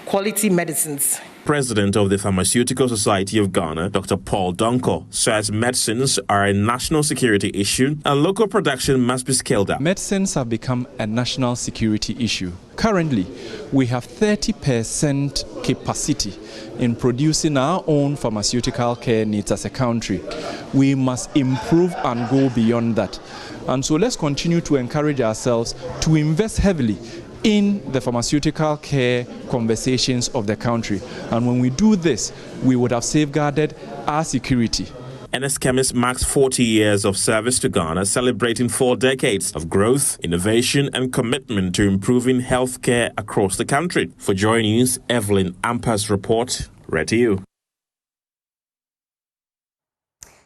quality medicines. President of the Pharmaceutical Society of Ghana, Dr. Paul Donko, says medicines are a national security issue and local production must be scaled up. Medicines have become a national security issue. Currently, we have 30% capacity in producing our own pharmaceutical care needs as a country. We must improve and go beyond that. And so let's continue to encourage ourselves to invest heavily in the pharmaceutical care conversations of the country. And when we do this, we would have safeguarded our security. NS Chemist marks 40 years of service to Ghana, celebrating 4 decades of growth, innovation, and commitment to improving healthcare across the country. For JoyNews, Evelyn Amper's report. Right to you.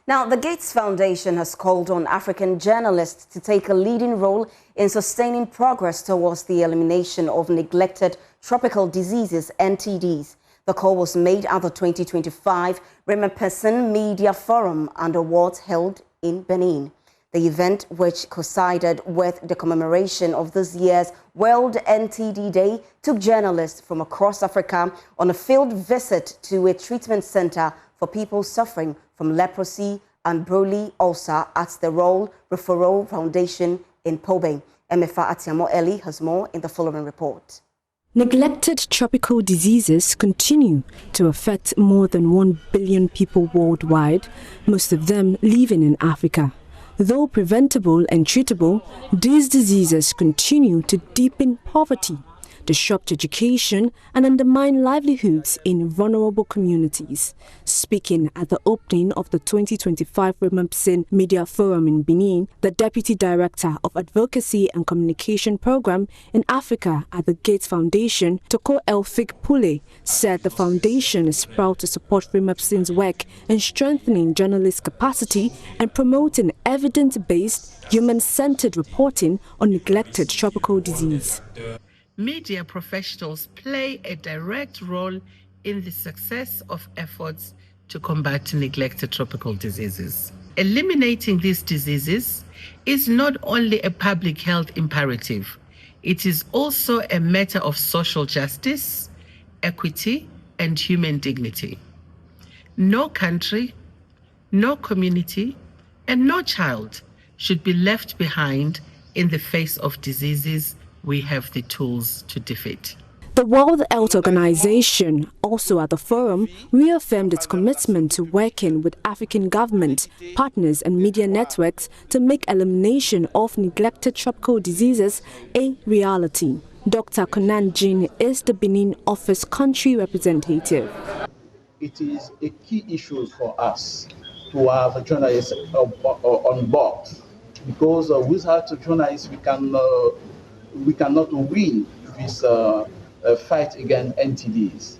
Now, the Gates Foundation has called on African journalists to take a leading role in sustaining progress towards the elimination of neglected tropical diseases, NTDs. The call was made at the 2025 Remaperson Media Forum and Awards held in Benin. The event, which coincided with the commemoration of this year's World NTD Day, took journalists from across Africa on a field visit to a treatment center for people suffering from leprosy and Broly ulcer at the Royal Referral Foundation in Pobe. Emefa Atiamo Eli has more in the following report. Neglected tropical diseases continue to affect more than 1 billion people worldwide, most of them living in Africa. Though preventable and treatable, these diseases continue to deepen poverty, disrupt education, and undermine livelihoods in vulnerable communities. Speaking at the opening of the 2025 Remaperson Media Forum in Benin, the Deputy Director of Advocacy and Communication Program in Africa at the Gates Foundation, Toko Elfik Pule, said the foundation is proud to support Remaperson's work in strengthening journalist capacity and promoting evidence-based, human-centered reporting on neglected tropical disease. Media professionals play a direct role in the success of efforts to combat neglected tropical diseases. Eliminating these diseases is not only a public health imperative, it is also a matter of social justice, equity, and human dignity. No country, no community, and no child should be left behind in the face of diseases we have the tools to defeat. The World Health Organization, also at the forum, reaffirmed its commitment to working with African government, partners and media networks to make elimination of neglected tropical diseases a reality. Dr. Konan Jin is the Benin office country representative. It is a key issue for us to have journalists on board, because without journalists we cannot win this fight against NTDs.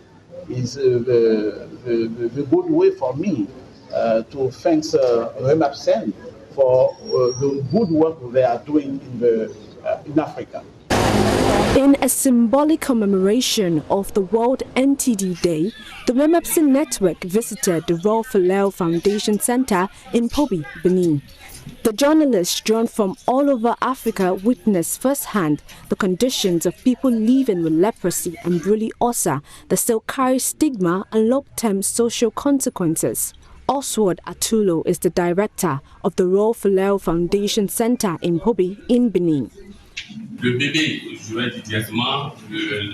It's the good way for me to thank Remaperson for the good work they are doing in Africa. In a symbolic commemoration of the World NTD Day, the Remaperson Network visited the Royal Referral Foundation Center in Pobe, Benin. The journalists drawn from all over Africa witnessed firsthand the conditions of people living with leprosy and Broly ulcer that still carry stigma and long-term social consequences. Oswald Atulo is the director of the Royal Referral Foundation Center in Pobe in Benin. Le bébé, je vais dire directement, le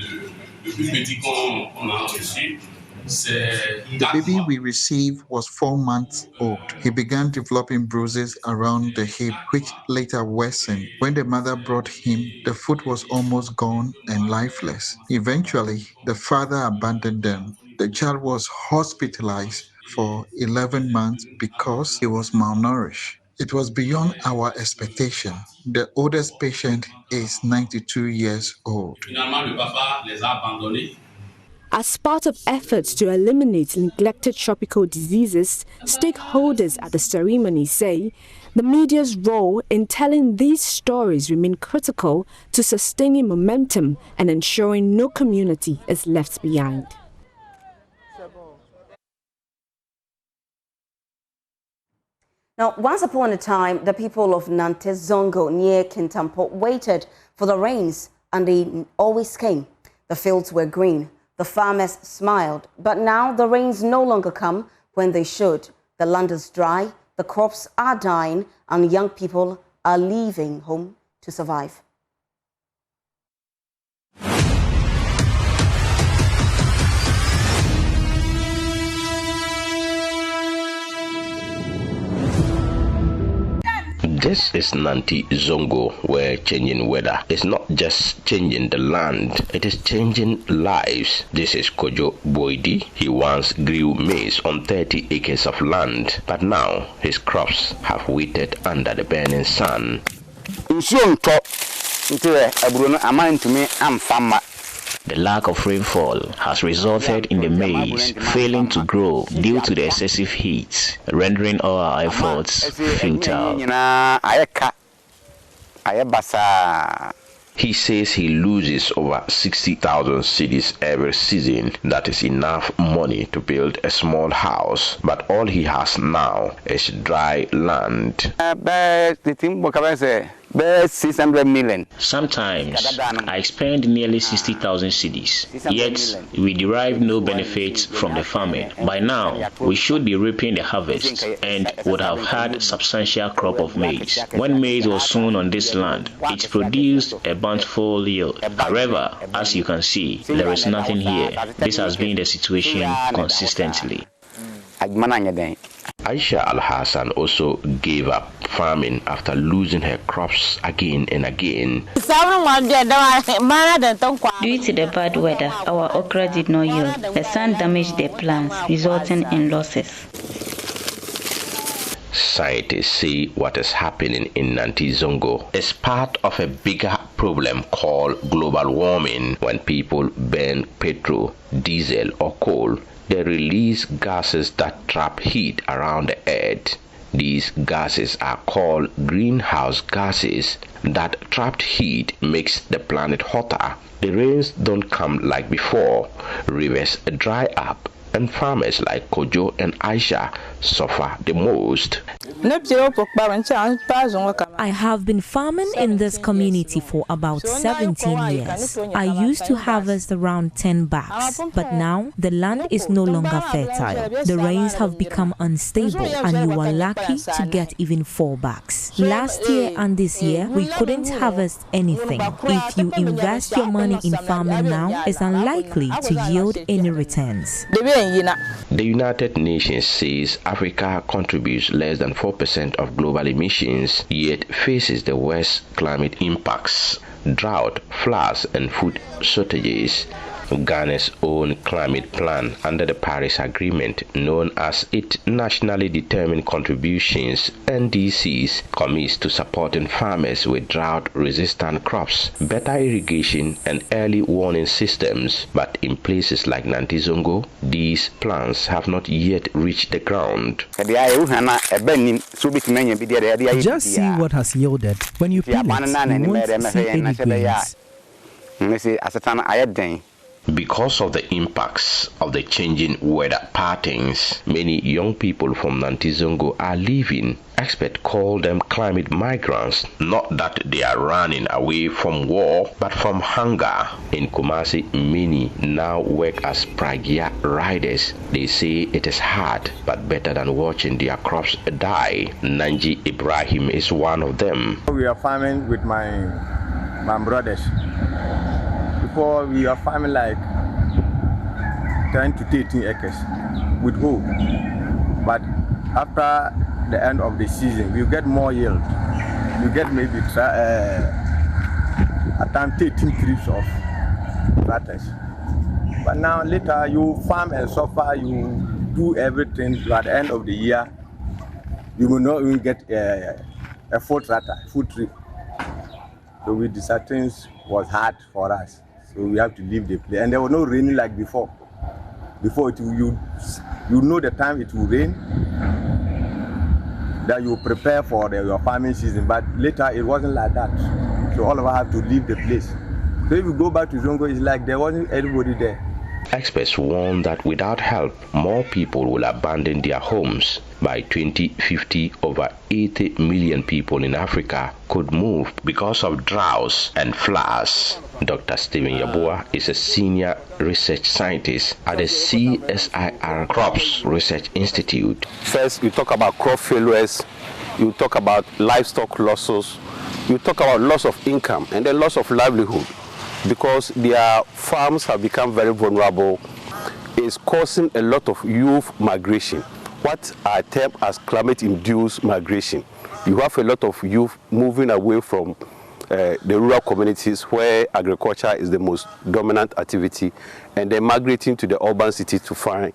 plus petit qu'on a reçu. The baby we received was 4 months old. He began developing bruises around the hip, which later worsened. When the mother brought him, the foot was almost gone and lifeless. Eventually, the father abandoned them. The child was hospitalized for 11 months because he was malnourished. It was beyond our expectation. The oldest patient is 92 years old. Finalement, le papa les a abandonnés. As part of efforts to eliminate neglected tropical diseases, stakeholders at the ceremony say the media's role in telling these stories remain critical to sustaining momentum and ensuring no community is left behind. Now, once upon a time, the people of Nantes Zongo near Kintampo waited for the rains, and they always came. The fields were green. The farmers smiled, but now the rains no longer come when they should. The land is dry, the crops are dying, and young people are leaving home to survive. This is Nantes Zongo, where changing weather is not just changing the land, it is changing lives. This is Kojo Boidi. He once grew maize on 30 acres of land, but now his crops have withered under the burning sun. The lack of rainfall has resulted in the maize failing to grow due to the excessive heat, rendering all our efforts futile. He says he loses over 60,000 cedis every season. That is enough money to build a small house, but all he has now is dry land. 600 million. Sometimes I spend nearly 60,000 cedis, yet we derive no benefits from the farming. By now, we should be reaping the harvest and would have had substantial crop of maize. When maize was sown on this land, it produced a bountiful yield. However, as you can see, there is nothing here. This has been the situation consistently. Aisha Al-Hassan also gave up farming after losing her crops again and again. Due to the bad weather, our okra did not yield. The sun damaged the plants, resulting in losses. Scientists say what is happening in Nantizongo is part of a bigger problem called global warming. When people burn petrol, diesel or coal, they release gases that trap heat around the earth. These gases are called greenhouse gases. That trapped heat makes the planet hotter. The rains don't come like before. Rivers dry up, and farmers like Kojo and Aisha suffer the most. I have been farming in this community for about 17 years. I used to harvest around 10 bags, but now the land is no longer fertile. The rains have become unstable and you are lucky to get even 4 bags. Last year and this year, we couldn't harvest anything. If you invest your money in farming now, it's unlikely to yield any returns. The United Nations says Africa contributes less than 4% of global emissions, yet faces the worst climate impacts, drought, floods, and food shortages. Ghana's own climate plan under the Paris Agreement, known as its Nationally Determined Contributions, NDCs, commits to supporting farmers with drought-resistant crops, better irrigation, and early warning systems. But in places like Nantizongo, these plans have not yet reached the ground. Just see what has yielded. When you peel it, you won't see any grains. Because of the impacts of the changing weather patterns, many young people from Nantizongo are leaving. Experts call them climate migrants, not that they are running away from war, but from hunger. In Kumasi, many now work as pragya riders. They say it is hard, but better than watching their crops die. Nanji Ibrahim is one of them. We are farming with my brothers. Before we are farming like 10 to 13 acres with hoe, but after the end of the season we get more yield. You get maybe at time 13 trips of tractors. But now later you farm and suffer, you do everything, but at the end of the year you will not even get a full tractor, full trip. So with these things was hard for us. So we have to leave the place. And there was no raining like before. Before you know the time it will rain, that you prepare for your farming season. But later it wasn't like that. So all of us have to leave the place. So if you go back to Zongo, it's like there wasn't anybody there. Experts warn that without help, more people will abandon their homes. By 2050, over 80 million people in Africa could move because of droughts and floods. Dr. Stephen Yabua is a senior research scientist at the CSIR Crops Research Institute. First, you talk about crop failures, you talk about livestock losses, you talk about loss of income and then loss of livelihood, because their farms have become very vulnerable. It's causing a lot of youth migration, what I term as climate-induced migration. You have a lot of youth moving away from the rural communities where agriculture is the most dominant activity, and they're migrating to the urban cities to find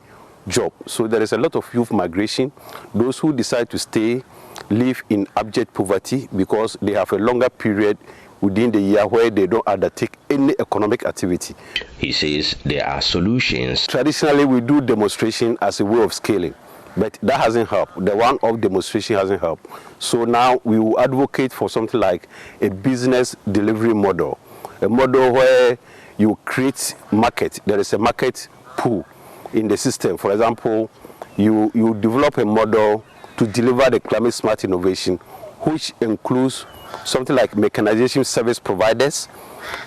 jobs. So there is a lot of youth migration. Those who decide to stay live in abject poverty because they have a longer period within the year where they don't undertake any economic activity. He says there are solutions. Traditionally, we do demonstration as a way of scaling, but that hasn't helped. The one-off demonstration hasn't helped. So now we will advocate for something like a business delivery model, a model where you create market. There is a market pool in the system. For example, you develop a model to deliver the climate smart innovation, which includes something like mechanization service providers,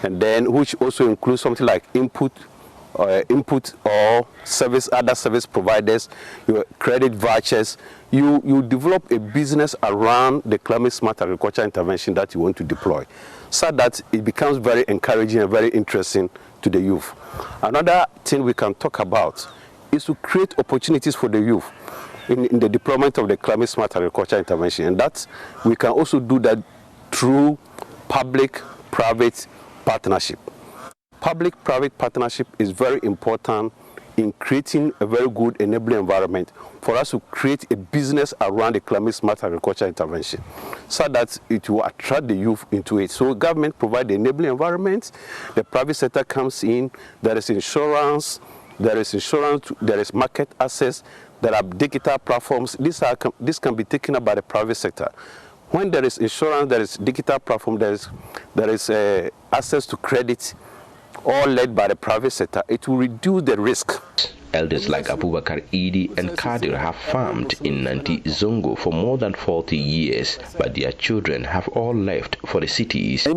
and then which also includes something like input or other service providers, your credit vouchers. You develop a business around the climate smart agriculture intervention that you want to deploy, so that it becomes very encouraging and very interesting to the youth. Another thing we can talk about is to create opportunities for the youth in the deployment of the climate smart agriculture intervention, and that we can also do that through public-private partnership. Public-private partnership is very important in creating a very good enabling environment for us to create a business around the climate smart agriculture intervention, so that it will attract the youth into it. So government provides the enabling environment, the private sector comes in, there is insurance, there is market access, there are digital platforms. This can be taken up by the private sector. When there is insurance, there is digital platform, there is access to credit, all led by the private sector. It will reduce the risk. Elders like Abubakar Idi and Kadir have farmed in Nanti Zongo for more than 40 years, but their children have all left for the cities.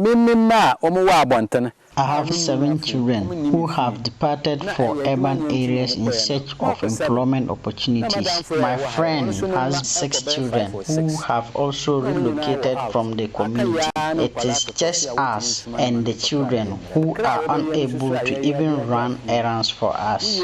I have 7 children who have departed for urban areas in search of employment opportunities. My friend has 6 children who have also relocated from the community. It is just us and the children who are unable to even run errands for us.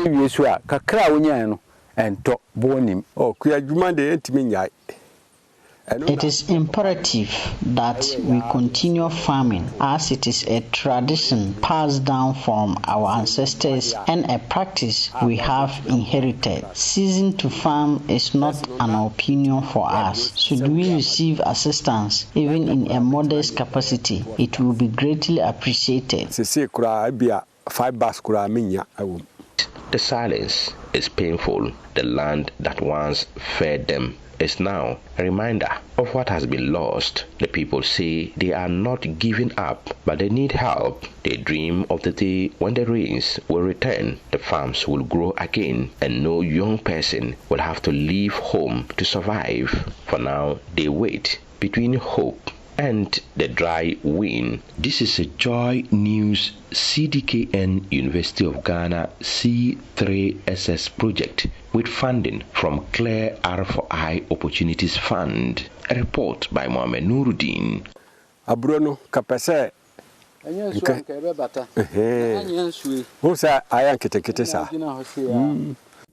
It is imperative that we continue farming, as it is a tradition passed down from our ancestors and a practice we have inherited. Ceasing to farm is not an opinion for us. Should we receive assistance, even in a modest capacity, it will be greatly appreciated. The silence is painful. The land that once fed them is now a reminder of what has been lost. The people say they are not giving up, but they need help. They dream of the day when the rains will return, the farms will grow again, and no young person will have to leave home to survive. For now, they wait between hope and the dry wind. This is a Joy News CDKN University of Ghana C3SS project with funding from Clear R4I Opportunities Fund. A report by Mohamed Nuruddin. Abrono kapese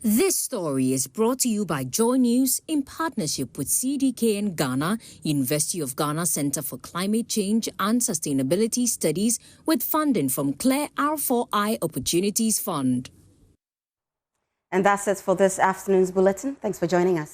This story is brought to you by Joy News in partnership with CDKN Ghana, University of Ghana Center for Climate Change and Sustainability Studies, with funding from Clear R4I Opportunities Fund. And that's it for this afternoon's bulletin. Thanks for joining us.